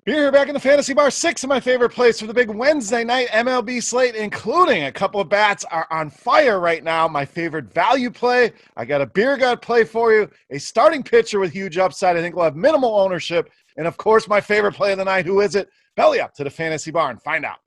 Beer here back in the Fantasy Bar. 6 of my favorite plays for the big Wednesday night MLB slate, including a couple of bats are on fire right now. My favorite value play. I got a beer gut play for you. A starting pitcher with huge upside. I think we'll have minimal ownership. And of course, my favorite play of the night. Who is it? Belly up to the Fantasy Bar and find out.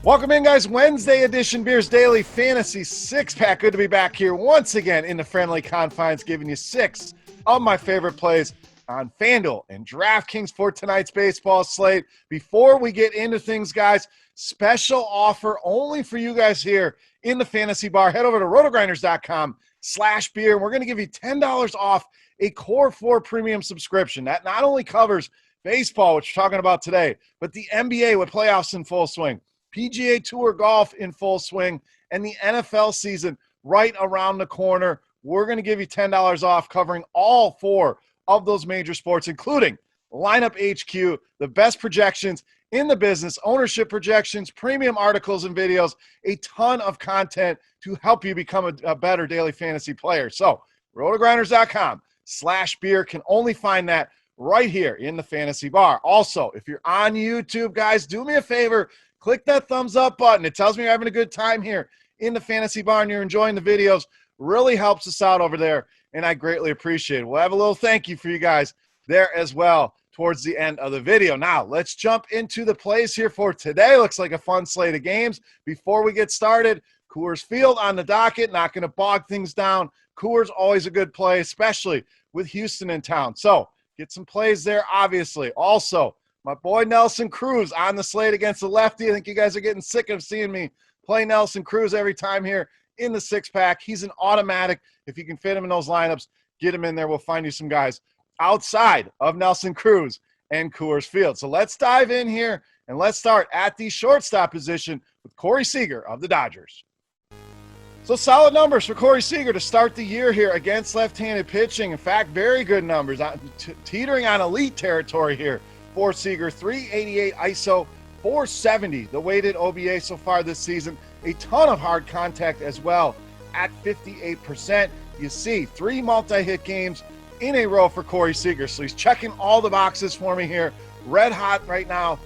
Welcome in, guys. Wednesday edition Beers Daily Fantasy Six-Pack. Good to be back here once again in the friendly confines, giving you 6 of my favorite plays on FanDuel and DraftKings for tonight's baseball slate. Before we get into things, guys, special offer only for you guys here in the Fantasy Bar. Head over to RotoGrinders.com/beer. We're going to give you $10 off a Core 4 premium subscription. That not only covers baseball, which we're talking about today, but the NBA with playoffs in full swing, PGA Tour golf in full swing, and the NFL season right around the corner. We're going to give you $10 off covering all 4 of those major sports, including Lineup HQ, the best projections in the business, ownership projections, premium articles and videos, a ton of content to help you become a better daily fantasy player. So rotogrinders.com/beer can only find that right here in the Fantasy Bar. Also, if you're on YouTube, guys, do me a favor. Click that thumbs up button. It tells me you're having a good time here in the Fantasy Bar and you're enjoying the videos. Really helps us out over there, and I greatly appreciate it. We'll have a little thank you for you guys there as well towards the end of the video. Now, let's jump into the plays here for today. Looks like a fun slate of games. Before we get started, Coors Field on the docket. Not going to bog things down. Coors, always a good play, especially with Houston in town. So, get some plays there, obviously. Also, my boy Nelson Cruz on the slate against the lefty. I think you guys are getting sick of seeing me play Nelson Cruz every time here in the six-pack. He's an automatic. If you can fit him in those lineups, get him in there. We'll find you some guys outside of Nelson Cruz and Coors Field. So let's dive in here, and let's start at the shortstop position with Corey Seager of the Dodgers. So solid numbers for Corey Seager to start the year here against left-handed pitching. In fact, very good numbers, teetering on elite territory here for Seager. 388 ISO, 470 the weighted OBA so far this season. A ton of hard contact as well at 58%. You see 3 multi-hit games in a row for Corey Seager. So he's checking all the boxes for me here. Red hot right now,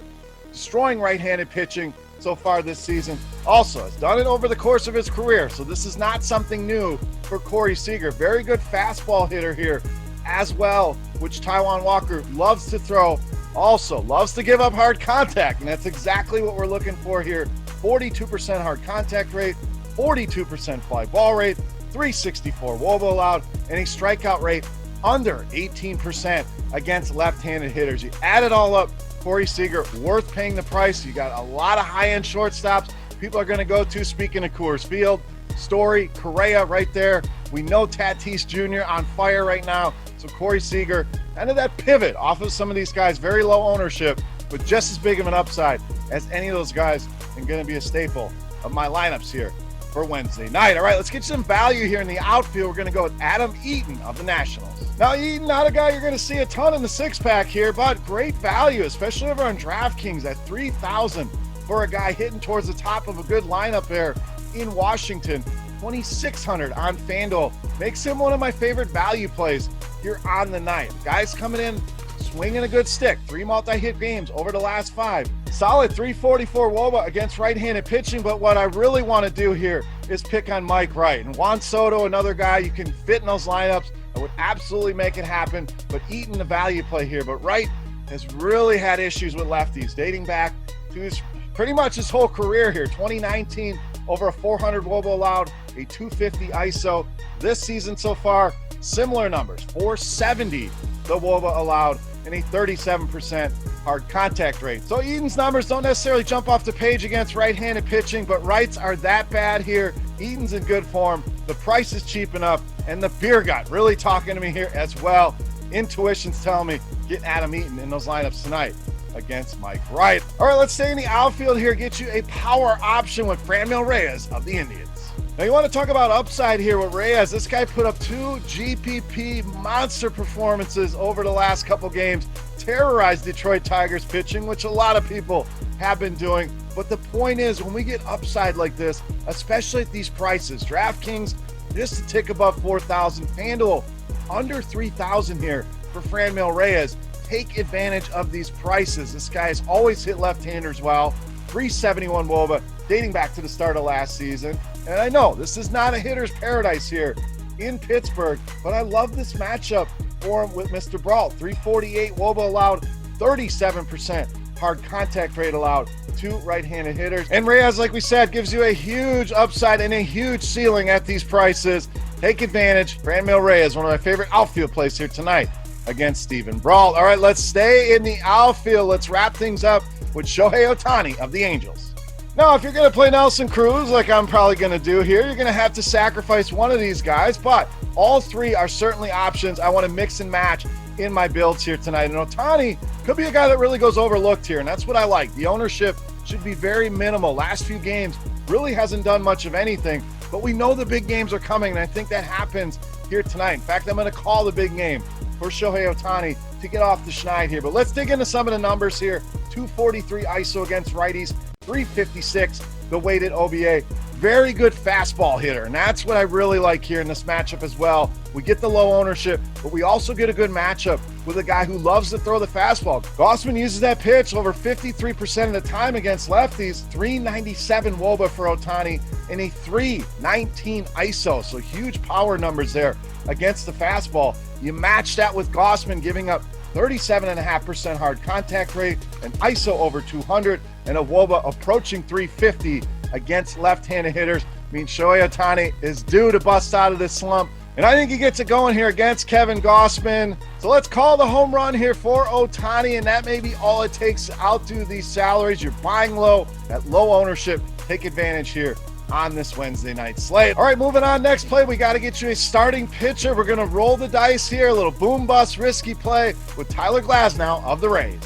destroying right-handed pitching so far this season. Also has done it over the course of his career. So this is not something new for Corey Seager. Very good fastball hitter here as well, which Taijuan Walker loves to throw. Also loves to give up hard contact, and that's exactly what we're looking for here. 42% hard contact rate, 42% fly ball rate, 364 WOBA allowed, and a strikeout rate under 18% against left-handed hitters. You add it all up, Corey Seager, worth paying the price. You got a lot of high-end shortstops people are going to go to. Speaking of Coors Field, Story, Correa right there. We know Tatis Jr. on fire right now. So Corey Seager, kind of that pivot off of some of these guys, very low ownership, with just as big of an upside as any of those guys, and going to be a staple of my lineups here for Wednesday night. All right, let's get some value here in the outfield. We're going to go with Adam Eaton of the Nationals. Now, Eaton, not a guy you're going to see a ton in the six-pack here, but great value, especially over on DraftKings at $3,000 for a guy hitting towards the top of a good lineup there in Washington. $2,600 on FanDuel. Makes him one of my favorite value plays here on the night. Guys coming in, swinging a good stick. 3 multi-hit games over the last 5. Solid 344 WOBA against right-handed pitching, but what I really want to do here is pick on Mike Wright. And Juan Soto, another guy you can fit in those lineups. I would absolutely make it happen, but Eaton the value play here. But Wright has really had issues with lefties dating back to his pretty much his whole career here. 2019, over a 400 WOBA allowed, a 250 ISO. This season so far, similar numbers, 470 the WOBA allowed, and a 37% hard contact rate. So Eaton's numbers don't necessarily jump off the page against right-handed pitching, but Wrights are that bad here. Eaton's in good form. The price is cheap enough, and the beer gut really talking to me here as well. Intuition's telling me get Adam Eaton in those lineups tonight against Mike Wright. All right, let's stay in the outfield here. Get you a power option with Franmil Reyes of the Indians. Now, you want to talk about upside here with Reyes. This guy put up 2 GPP monster performances over the last couple games. Terrorized Detroit Tigers pitching, which a lot of people have been doing. But the point is, when we get upside like this, especially at these prices, DraftKings just a tick above 4,000, FanDuel under 3,000 here for Franmil Reyes. Take advantage of these prices. This guy has always hit left-handers well. 371 WOBA dating back to the start of last season. And I know this is not a hitter's paradise here in Pittsburgh, but I love this matchup for him with Mr. Brault. 348 WOBA allowed, 37% hard contact rate allowed to right-handed hitters. And Reyes, like we said, gives you a huge upside and a huge ceiling at these prices. Take advantage. Franmil Reyes, one of my favorite outfield plays here tonight against Steven Brault. All right, let's stay in the outfield. Let's wrap things up with Shohei Ohtani of the Angels. Now, if you're going to play Nelson Cruz, like I'm probably going to do here, you're going to have to sacrifice one of these guys, but all three are certainly options I want to mix and match in my builds here tonight. And Ohtani could be a guy that really goes overlooked here, and that's what I like. The ownership should be very minimal. Last few games really hasn't done much of anything, but we know the big games are coming, and I think that happens here tonight. In fact, I'm going to call the big game for Shohei Ohtani to get off the schneid here. But let's dig into some of the numbers here. 243 ISO against righties, 356 the weighted OBA. Very good fastball hitter, and that's what I really like here in this matchup as well. We get the low ownership, but we also get a good matchup with a guy who loves to throw the fastball. Gausman uses that pitch over 53% of the time against lefties. 397 WOBA for Ohtani and a 319 ISO, so huge power numbers there against the fastball. You match that with Gausman giving up 37.5% hard contact rate, an ISO over 200, and a WOBA approaching 350 against left-handed hitters. Means Shohei Ohtani is due to bust out of this slump, and I think he gets it going here against Kevin Gausman. So let's call the home run here for Ohtani, and that may be all it takes to outdo these salaries. You're buying low at low ownership. Take advantage here on this Wednesday night slate. All right, moving on. Next play, we got to get you a starting pitcher. We're going to roll the dice here. A little boom bust risky play with Tyler Glasnow of the Rays.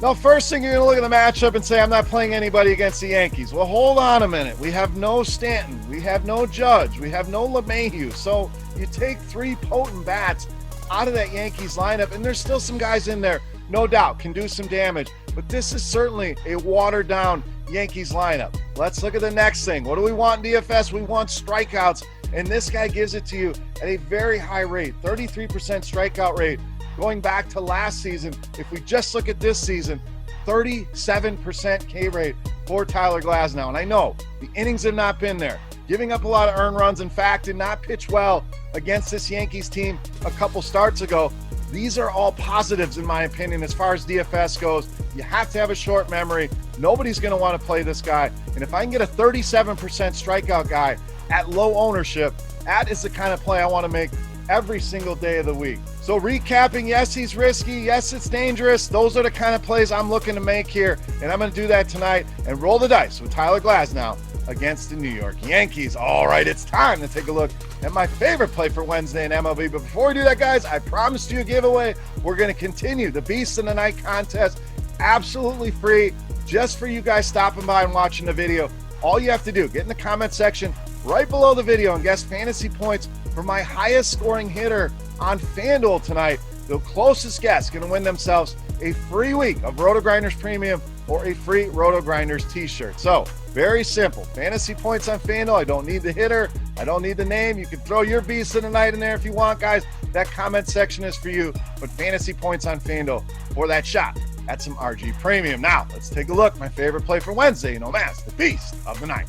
Now, first thing, you're going to look at the matchup and say, I'm not playing anybody against the Yankees. Well, hold on a minute. We have no Stanton. We have no Judge. We have no LeMahieu. So you take three potent bats out of that Yankees lineup, and there's still some guys in there, no doubt, can do some damage. But this is certainly a watered-down Yankees lineup. Let's look at the next thing. What do we want in DFS? We want strikeouts, and this guy gives it to you at a very high rate, 33% strikeout rate. Going back to last season, if we just look at this season, 37% K rate for Tyler Glasnow. And I know the innings have not been there, giving up a lot of earned runs. In fact, did not pitch well against this Yankees team a couple starts ago. These are all positives in my opinion as far as DFS goes. You have to have a short memory. Nobody's going to want to play this guy. And if I can get a 37% strikeout guy at low ownership, that is the kind of play I want to make every single day of the week. So recapping, yes, he's risky. Yes, it's dangerous. Those are the kind of plays I'm looking to make here. And I'm going to do that tonight and roll the dice with Tyler Glasnow against the New York Yankees. All right, it's time to take a look at my favorite play for Wednesday in MLB. But before we do that, guys, I promised you a giveaway. We're going to continue the Beast in the Night contest, absolutely free, just for you guys stopping by and watching the video. All you have to do, get in the comment section right below the video and guess fantasy points for my highest scoring hitter on FanDuel tonight. The closest guess going to win themselves a free week of RotoGrinders Premium or a free RotoGrinders t-shirt. So very simple. Fantasy points on FanDuel. I don't need the hitter. I don't need the name. You can throw your Beast of the Night in there if you want, guys. That comment section is for you. But fantasy points on FanDuel for that shot at some RG Premium. Now, let's take a look. My favorite play for Wednesday, you know, Mass, the Beast of the Night.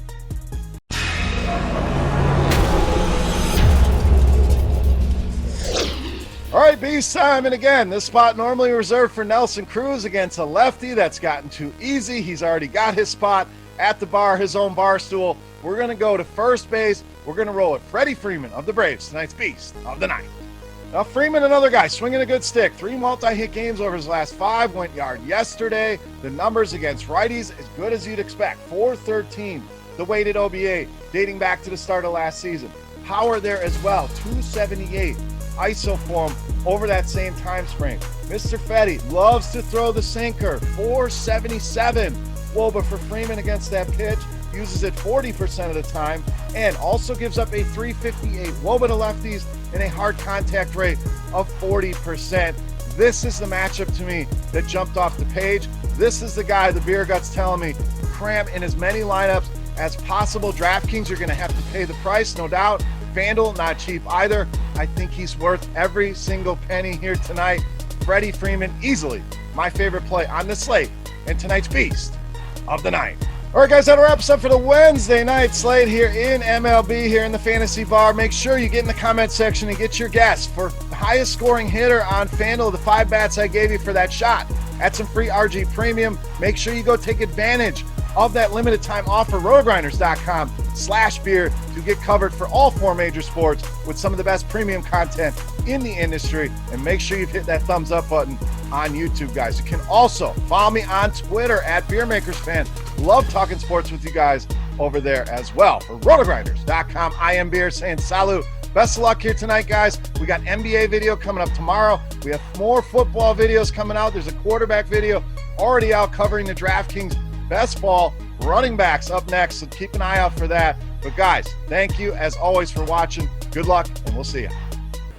All right, Beast time. And again, this spot normally reserved for Nelson Cruz against a lefty. That's gotten too easy. He's already got his spot at the bar, his own bar stool. We're going to go to first base. We're going to roll with Freddie Freeman of the Braves, tonight's Beast of the Night. Now, Freeman, another guy, swinging a good stick. 3 multi-hit games over his last 5. Went yard yesterday. The numbers against righties, as good as you'd expect. 413, the weighted OBA, dating back to the start of last season. Power there as well, 278. ISO form over that same time frame. Mr. Fetty loves to throw the sinker. 477 WOBA for Freeman against that pitch. Uses it 40% of the time and also gives up a 358 WOBA to lefties and a hard contact rate of 40%. This is the matchup to me that jumped off the page. This is the guy the beer gut's telling me cram in as many lineups as possible. DraftKings, you're going to have to pay the price, no doubt. FanDuel, not cheap either. I think he's worth every single penny here tonight. Freddie Freeman, easily my favorite play on this slate and tonight's beast of the night. All right, guys, that wraps up for the Wednesday night slate here in MLB, here in the Fantasy Bar. Make sure you get in the comment section and get your guess for the highest scoring hitter on FanDuel, the 5 bats I gave you for that shot at some free RG Premium. Make sure you go take advantage of that limited time offer, RotoGrinders.com/beer, to get covered for all 4 major sports with some of the best premium content in the industry. And make sure you've hit that thumbs up button on YouTube, guys. You can also follow me on Twitter at Beermakersfan. Love talking sports with you guys over there as well. For RotoGrinders.com, I am Beer saying salut. Best of luck here tonight, guys. We got NBA video coming up tomorrow. We have more football videos coming out. There's a quarterback video already out covering the DraftKings best ball running backs up next, so keep an eye out for that. But guys, thank you as always for watching. Good luck, and we'll see you.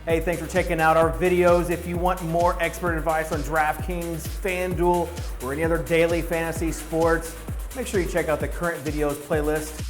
Hey, thanks for checking out our videos. If you want more expert advice on DraftKings, FanDuel, or any other daily fantasy sports, make sure you check out the current videos playlist.